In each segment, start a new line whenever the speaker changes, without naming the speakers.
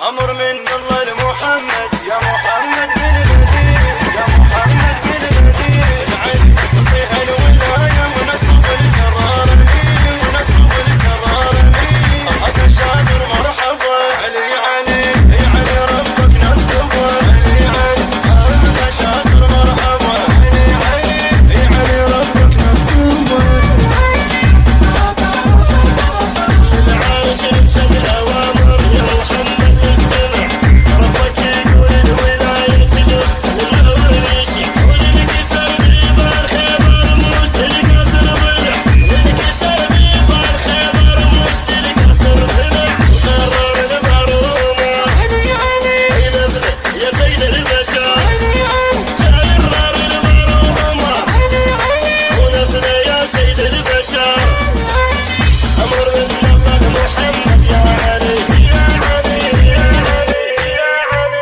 أمر من الله لمحمد يا محمد بن بدير يا محمد بن بدير العلي فيها الولاية ونصب الكرارني ونصب الكرارني هذا شادر مرحبا علي علي علي ربك نصبه علي علي هذا شادر مرحبا علي علي علي ربك نصبه العرش يسد الأوامر يا محمد استمع ربك يقول الولاية تدق والأوليش والانكسار بيبار خيبر مشترك أسر ضلع والانكسار بيبار خيبر مشترك أسر ضلع وقرر المعرومة يا سيد البشر قرر المعرومة ونفذ يا سيد البشر أمر من الله محمد يا علي يا علي يا علي يا علي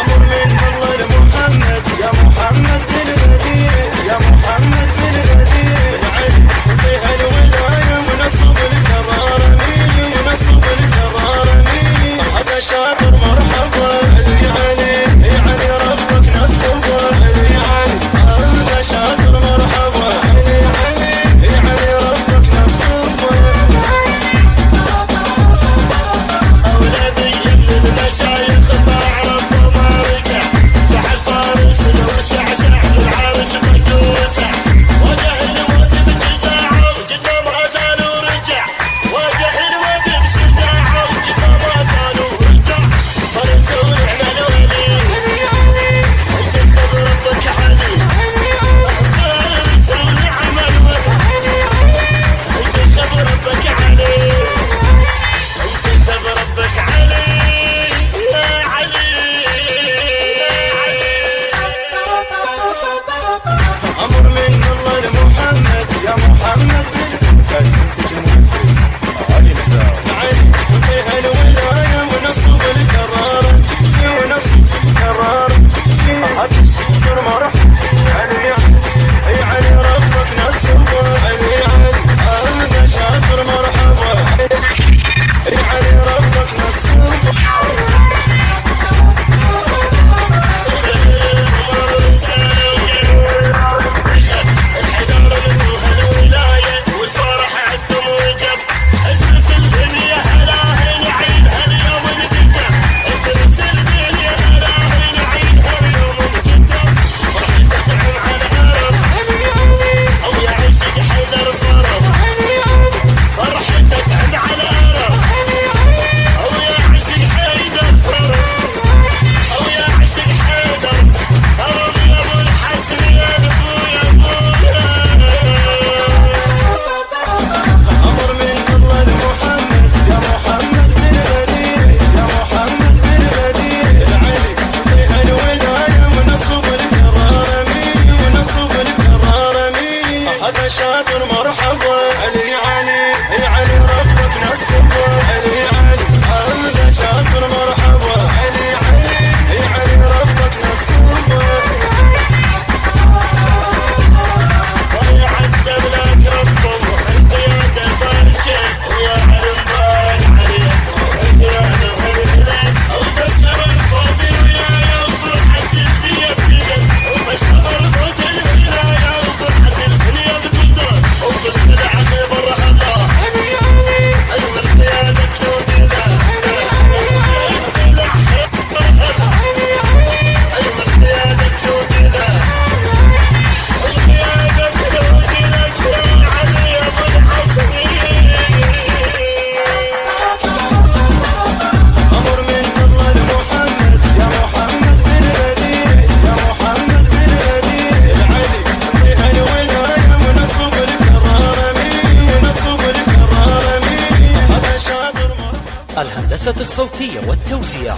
أمر من الله لمحمد يا محمد بن بدير يا محمد بن بدير العلي فيها الولاية ونصب الكرارني ونصب الكرارني هذا شاطر مرحبا علي علي علي ربك نصبه علي علي هذا شاطر مرحبا علي علي علي ربك نصبه أولادي من المشايخ تعرفوا ما رجع سحر فارس وشعشع العرش مكوسع وجه الموت بشجاعة وجدنا ما زالوا رجع وجه الموت بشجاعة وجدنا ما زالوا رجع فرسوا نعم الولي انتخب ربك علي فرسوا نعم الولي انتخب ربك علي انتخب ربك علي يا علي أمر من الله لمحمد يا محمد علي فيها الولاية ونصب الكرار ونصب الكرار هذا الشجر مرح علي علي ربك نصبه علي علي هذا شاطر مرحبا علي ربك نصبه الحجارة منها الولاية والفرح عندكم وجب ادرس الدنيا هلاهل عيدها اليوم القدام ادرس الدنيا هلاهل عيدها اليوم القدام فرحتك تعم على العرب أو يا عشق حيدر فرب فرحتك تعم على العرب أو يا عشق حيدر فرب أو يا عشق حيدر فرب يا أبو الحسن يا أبو يا أمر من الله لمحمد يا محمد بن بدير يا محمد بن بدير العلي فيها الولاية ونصب الكرارني ونصب الكرارني هذا شاطر مرحبا علي علي علي ربك نصبه علي علي هذا شاطر مرحبا علي علي علي ربك نصبه ويعذب لك ربهم انت يا دبر كيف ويا حرمان عليك انت يا دبر لك وبشر الفوز الولاية وفرحة الدنيا بتدر وبشر الفوز الولاية وفرحة الدنيا بتدر وفرحة العقيب الرحمة أجمل قيادة وكذا أجمل قيادة وكذا أمر من الله لمحمد يا محمد بن بدير يا محمد بن بدير العلي فيها الولاية ونصب الكرارني ونصب الكرارني هذا شاطر
الهندسة الصوتية والتوزيع